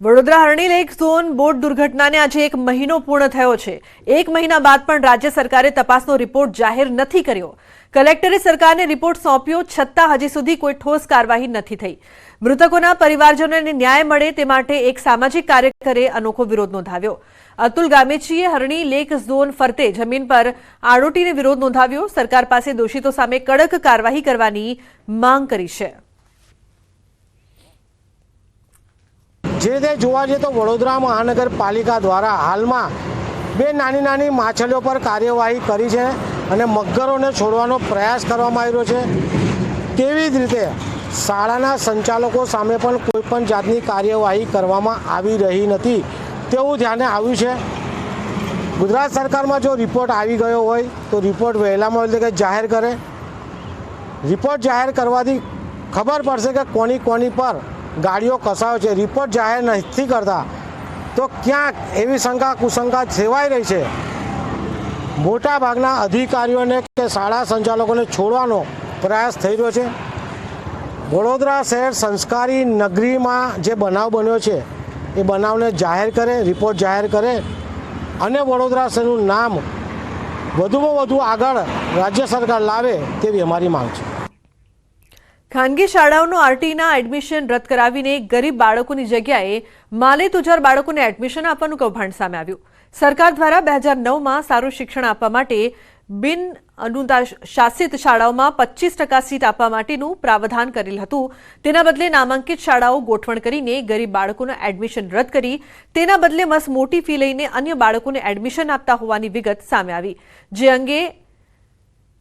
વડોદરા હરણી lake zone boat દુર્ઘટનાને આજે 1 મહિનો પૂર્ણ થયો છે। 1 મહિના બાદ પણ રાજ્ય સરકારે તપાસનો રિપોર્ટ જાહેર નથી કર્યો। કલેક્ટરે સરકારને રિપોર્ટ સોંપ્યો, છતાં હજી સુધી કોઈ ઠોસ કાર્યવાહી નથી થઈ। મૃતકોના પરિવારજનોને ન્યાય મળે તે માટે એક સામાજિક કાર્યકરે અનોખો વિરોધ નોંધાવ્યો। અતુલ ગામેચીએ હરણી લેક ઝોન ફરતે જમીન પર આડોટીને વિરોધ નોંધાવ્યો। સરકાર પાસે દોષિતો સામે કડક કાર્યવાહી કરવાની માંગ કરી છે। જે રીતે જોવા જઈએ તો વડોદરા મહાનગરપાલિકા દ્વારા હાલમાં બે નાની માછલીઓ પર કાર્યવાહી કરી છે અને મગરોને છોડવાનો પ્રયાસ કરવામાં આવ્યો છે। તેવી જ રીતે શાળાના સંચાલકો સામે પણ કોઈપણ જાતની કાર્યવાહી કરવામાં આવી રહી નથી તેવું ધ્યાને આવ્યું છે। ગુજરાત સરકારમાં જો રિપોર્ટ આવી ગયો હોય તો રિપોર્ટ વહેલામાં વહેલી જાહેર કરે। રિપોર્ટ જાહેર કરવાથી ખબર પડશે કે કોની પર ગાડીઓ કસાયો છે। રિપોર્ટ જાહેર નથી કરતા તો ક્યાંક એવી શંકા કુશંકા સેવાઈ રહી છે। મોટાભાગના અધિકારીઓને કે શાળા સંચાલકોને છોડવાનો પ્રયાસ થઈ રહ્યો છે। વડોદરા શહેર સંસ્કારી નગરીમાં જે બનાવ બન્યો છે એ બનાવને જાહેર કરે, રિપોર્ટ જાહેર કરે અને વડોદરા શહેરનું નામ વધુમાં વધુ આગળ રાજ્ય સરકાર લાવે તેવી અમારી માંગ છે। ખાનગી શાળાઓનો આરટીઈના એડમિશન રદ કરાવીને ગરીબ બાળકોની જગ્યાએ માલેતુજાર બાળકોને એડમિશન આપવાનું કૌભાંડ સામે આવ્યું। સરકાર દ્વારા 2009માં સારું શિક્ષણ આપવા માટે બિન અનુશાસિત શાળાઓમાં 25% સીટ આપવા માટેનું પ્રાવધાન કરેલ હતું। તેના બદલે નામાંકિત શાળાઓ ગોઠવણ કરીને ગરીબ બાળકોનું એડમિશન રદ કરી તેના બદલે મસ્ત મોટી ફી લઈને અન્ય બાળકોને એડમિશન આપતા હોવાની વિગત સામે આવી। જે અંગે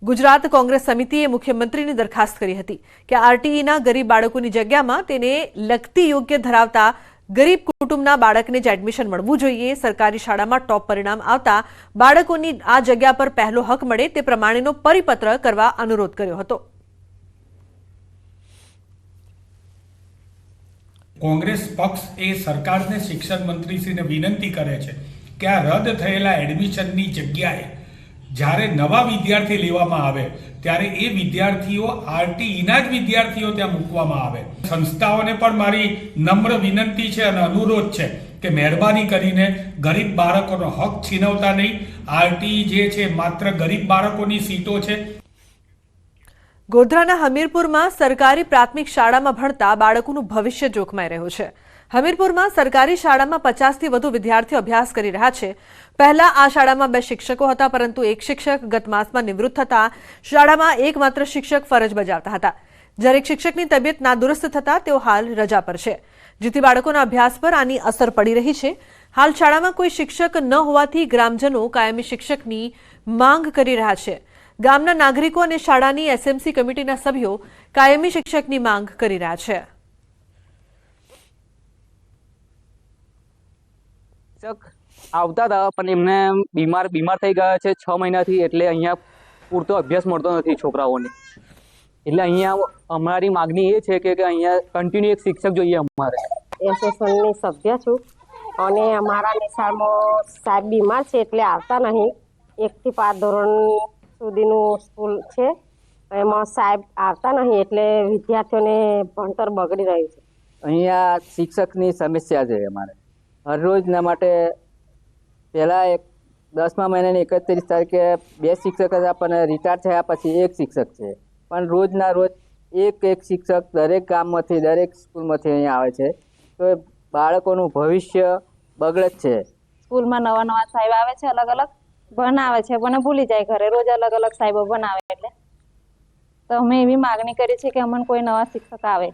ગુજરાત કોંગ્રેસ સમિતિએ મુખ્યમંત્રીને દરખાસ્ત કરી હતી કે આરટીઈના ગરીબ બાળકોની જગ્યામાં તેને લગતી યોગ્ય ધરાવતા ગરીબ કુટુંબના બાળકને જ એડમિશન મળવું જોઈએ। સરકારી શાળામાં ટોપ પરિણામ આવતા બાળકોની આ જગ્યા પર પહેલો હક મળે તે પ્રમાણેનો પરિપત્ર કરવા અનુરોધ કર્યો હતો। કોંગ્રેસ પક્ષ એ સરકારને શિક્ષણ મંત્રીશ્રીને વિનંતી કરે છે કે આ રદ થયેલા એડમિશનની જગ્યાએ જ્યારે નવા વિદ્યાર્થી લેવામાં આવે ત્યારે એ વિદ્યાર્થીઓ આરટીઈના જ વિદ્યાર્થીઓ ત્યાં મૂકવામાં આવે। સંસ્થાઓને પણ મારી નમ્ર વિનંતી છે અને અનુરોધ છે કે મહેરબાની કરીને ગરીબ બાળકોનો હક છીનવતા નહીં। આરટીઈ જે છે માત્ર ગરીબ બાળકોની સીટો છે। ગોધરાના હમીરપુરમાં સરકારી પ્રાથમિક શાળામાં ભણતા બાળકોનું ભવિષ્ય જોખમાઈ રહ્યું છે। હમીરપુરમાં સરકારી શાળામાં 50થી વધુ વિદ્યાર્થીઓ અભ્યાસ કરી રહ્યા છે। પહેલા આ શાળામાં 2 શિક્ષકો હતા, પરંતુ એક શિક્ષક ગત માસમાં નિવૃત્ત થતા શાળામાં એકમાત્ર શિક્ષક ફરજ બજાવતા હતા। જ્યારે એક શિક્ષકની તબિયત નાદુરસ્ત થતા તેઓ હાલ રજા પર છે, જેથી બાળકોના અભ્યાસ પર આની અસર પડી રહી છે। હાલ શાળામાં કોઈ શિક્ષક ન હોવાથી ગ્રામજનો કાયમી શિક્ષકની માંગ કરી રહ્યા છે। ગામના નાગરિકો અને શાળાની એસએમસી કમિટીના સભ્યો કાયમી શિક્ષકની માંગ કરી રહ્યા છે। આવતા હતા પણ એમને બીમાર થઈ ગયા છે 6 મહિનાથી, એટલે અહીંયા પૂરતો અભ્યાસ મળતો નથી છોકરાઓને। એટલે અહીંયા અમારી માગણી એ છે કે અહીંયા કન્ટિન્યુ એક શિક્ષક જોઈએ અમારે। એસોસિએશનની સભ્ય છું અને અમારા નિશાળમાં સાહેબ બીમાર છે એટલે આવતા નહીં। 1 થી 5 ધોરણ સુધીનું સ્કૂલ છે, એમાં સાહેબ આવતા નહીં એટલે વિદ્યાર્થીઓને ભણતર બગડી રહ્યું છે। અહીંયા શિક્ષકની સમસ્યા છે અમારે। હરરોજના માટે પહેલાં 10મા મહિનાની 31 તારીખે 2 શિક્ષક હતા, પણ રિટાયર થયા પછી 1 શિક્ષક છે। પણ રોજના રોજ એક શિક્ષક દરેક ગામમાંથી દરેક સ્કૂલમાંથી અહીંયા આવે છે, તો બાળકોનું ભવિષ્ય બગડે જ છે। સ્કૂલમાં નવા સાહેબ આવે છે, અલગ અલગ ભણાવે છે, પણ ભૂલી જાય ઘરે। રોજ અલગ અલગ સાહેબો બનાવે, એટલે તો અમે એવી માગણી કરી છે કે અમને કોઈ નવા શિક્ષક આવે।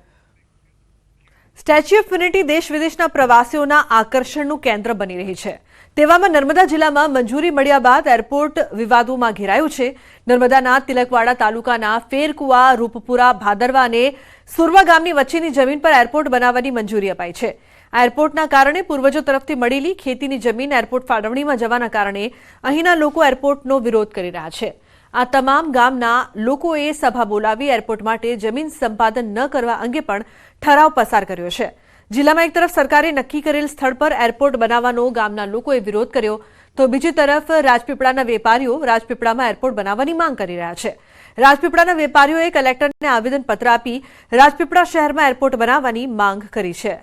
સ્ટેચ્યુ ઓફ યુનિટી દેશ વિદેશના પ્રવાસીઓના આકર્ષણનું કેન્દ્ર બની રહી છે। તેવામાં નર્મદા જિલ્લામાં મંજૂરી મળ્યા બાદ એરપોર્ટ વિવાદોમાં ઘેરાયું છે। નર્મદાના તિલકવાડા તાલુકાના ફેરકુવા, રૂપપુરા, ભાદરવા અને સુરવા ગામની વચ્ચેની જમીન પર એરપોર્ટ બનાવવાની મંજૂરી અપાઈ છે। આ એરપોર્ટના કારણે પૂર્વજો તરફથી મળેલી ખેતીની જમીન એરપોર્ટ ફાળવણીમાં જવાના કારણે અહીંના લોકો એરપોર્ટનો વિરોધ કરી રહ્યા છે। આ તમામ ગામના લોકોએ સભા બોલાવી એરપોર્ટ માટે જમીન સંપાદન ન કરવા અંગે પણ ઠરાવ પસાર કર્યો છે। જિલ્લામાં એક તરફ સરકારે નક્કી કરેલ સ્થળ પર એરપોર્ટ બનાવવાનો ગામના લોકોએ વિરોધ કર્યો, તો બીજી તરફ રાજપીપળાના વેપારીઓ રાજપીપળામાં એરપોર્ટ બનાવવાની માંગ કરી રહ્યા છે। રાજપીપળાના વેપારીઓએ કલેક્ટરને આવેદનપત્ર આપી રાજપીપળા શહેરમાં એરપોર્ટ બનાવવાની માંગ કરી છે।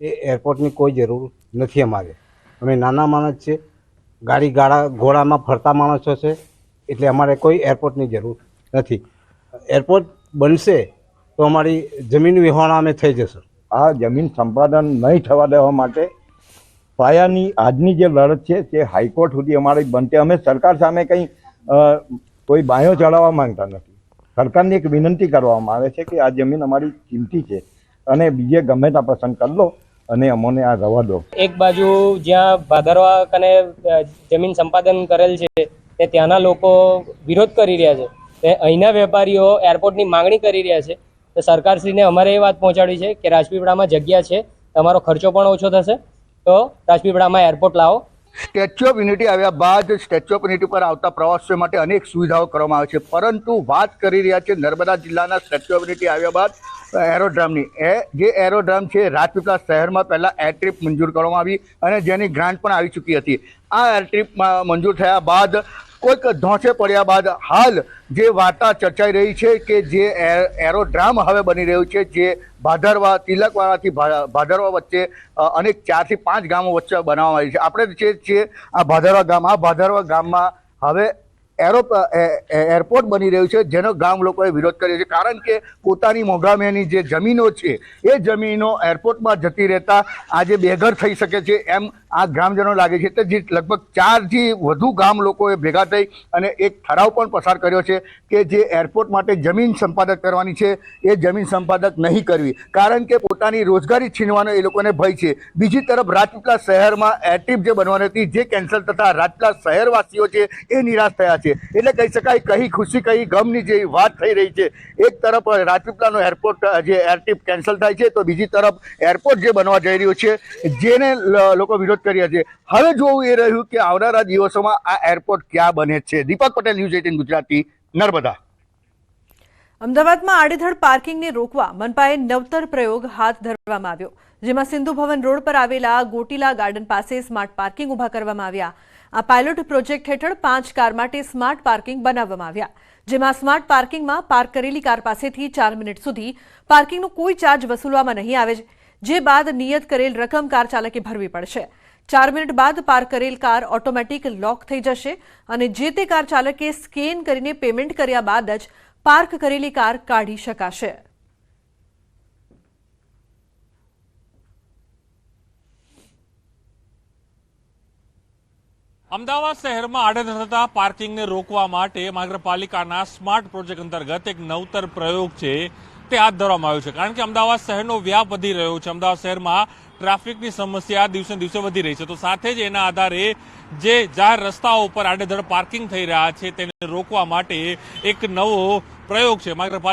એ એરપોર્ટની કોઈ જરૂર નથી અમારે. અમે નાના માણસ છે, ઘોડામાં ફરતા માણસો છે, એટલે અમારે કોઈ એરપોર્ટની જરૂર નથી. એરપોર્ટ બનશે તો અમારી જમીન વિહોણા અમે થઈ જશું. આ જમીન સંપાદન નહીં થવા દેવા માટે પાયાની આજની જે લડત છે તે હાઈકોર્ટ સુધી અમારી બનતે. અમે સરકાર સામે કંઈ કોઈ બાયો ચડાવવા માંગતા નથી. સરકારને એક વિનંતી કરવામાં આવે છે કે આ જમીન અમારી કિંમતી છે અને બીજે ગમે ત્યાં પસંદ કરી લો અને અમને આ રવા દો. એક બાજુ જ્યાં ભાદરવા કને જમીન સંપાદન કરેલ છે તે ત્યાંના લોકો વિરોધ કરી રહ્યા છે, તે અહીંના વેપારીઓ એરપોર્ટની માંગણી કરી રહ્યા છે. તો સરકારશ્રીને અમારે એ વાત પહોંચાડી છે કે રાજપીપળામાં જગ્યા છે, તમારો ખર્ચો પણ ઓછો થશે, તો રાજપીપળામાં એરપોર્ટ લાવો. સ્ટેચ્યુ ઓફ યુનિટી આવ્યા બાદ સ્ટેચ્યુ ઓફ યુનિટી પર આવતા પ્રવાસીઓ માટે અનેક સુવિધાઓ કરવામાં આવે છે, પરંતુ વાત કરી રહ્યા છે નર્મદા જિલ્લાના સ્ટેચ્યુ ઓફ યુનિટી આવ્યા બાદ એરોડ્રામની. જે એરોડ્રામ છે રાજપીપળા શહેરમાં પહેલાં એરટ્રીપ મંજૂર કરવામાં આવી અને જેની ગ્રાન્ટ પણ આવી ચૂકી હતી. આ એરટ્રીપ મંજૂર થયા બાદ કોઈક ધોંચે પડ્યા બાદ હાલ જે વાર્તા ચર્ચાઈ રહી છે કે જે એરોડ્રામ હવે બની રહ્યું છે, જે ભાદરવા તિલકવાડાથી ભાદરવા વચ્ચે અનેક 4 થી 5 ગામો વચ્ચે બનાવવામાં આવી છે. આપણે જે છે આ ભાદરવા ગામમાં હવે એરપોર્ટ બની રહ્યું છે, જેનો ગામ લોકોએ વિરોધ કર્યો છે, કારણ કે પોતાની મોંઘામેની જે જમીનો છે એ જમીનો એરપોર્ટમાં જતી રહેતા આજે બેઘર થઈ શકે છે એમ આ ગ્રામજનો લાગે છે. એટલે જે લગભગ 4 થી વધુ ગામ લોકોએ ભેગા થઈ અને એક ઠરાવ પણ પસાર કર્યો છે કે જે એરપોર્ટ માટે જમીન સંપાદક કરવાની છે એ જમીન સંપાદક નહીં કરવી, કારણ કે પોતાની રોજગારી છીનવાનો એ લોકોને ભય છે. બીજી તરફ રાજપીપળા શહેરમાં એરટ્રીપ જે બનવાની હતી જે કેન્સલ થતાં રાજપીપળા શહેરવાસીઓ છે એ નિરાશ થયા છે. એટલે કહી શકાય કહી ખુશી કહી ગમની જે વાત થઈ રહી છે. એક તરફ રાજપીપળાનો એરપોર્ટ જે એરટ્રીપ કેન્સલ થાય છે તો બીજી તરફ એરપોર્ટ જે બનવા જઈ રહ્યું છે જેને લોકો વિરોધ કર્યા છે. હવે જોવું એ રહ્યું કે આવનારા દિવસોમાં આ એરપોર્ટ ક્યાં બને છે. દીપક પટેલ, ન્યૂઝ 18 ગુજરાતી, નર્મદા. અમદાવાદમાં આડેધડ પાર્કિંગને રોકવા મનપાએ નવતર પ્રયોગ હાથ ધરવામાં આવ્યો, જેમાં સિંધુ ભવન રોડ પર આવેલા ગોટીલા ગાર્ડન પાસે સ્માર્ટ પાર્કિંગ ઊભા કરવામાં આવ્યા. આ પાયલોટ પ્રોજેક્ટ હેઠળ 5 કાર માટે સ્માર્ટ પાર્કિંગ બનાવવામાં આવ્યા, જેમાં સ્માર્ટ પાર્કિંગમાં પાર્ક કરેલી કાર પાસેથી 4 મિનિટ સુધી પાર્કિંગનો કોઈ ચાર્જ વસૂલવામાં નહીં આવે, જે બાદ નિયત કરેલ રકમ કાર ચાલકે ભરવી પડશે. 4 મિનિટ બાદ પાર્ક કરેલ કાર ઓટોમેટિક લોક થઈ જશે અને જે તે કાર ચાલકે સ્કેન કરીને પેમેન્ટ કર્યા બાદ જ પાર્ક કરેલી કાર કાઢી શકાશે. અમદાવાદ શહેરમાં આડેધડ થતા પાર્કિંગને રોકવા માટે મહાનગરપાલિકાના સ્માર્ટ પ્રોજેક્ટ અંતર્ગત એક નવતર પ્રયોગ છે તે હાથ ધરવામાં આવ્યો છે, કારણ કે અમદાવાદ શહેરનો વ્યાપ વધી રહ્યો છે. અમદાવાદ શહેરમાં ટ્રાફિકની સમસ્યા દિવસે દિવસે વધી રહી છે, તો સાથે જ એના આધારે જે જાહેર રસ્તાઓ ઉપર આડેધડ પાર્કિંગ થઈ રહ્યા છે તેને રોકવા માટે એક નવો પ્રયોગ છે મહાનગરપાલિકા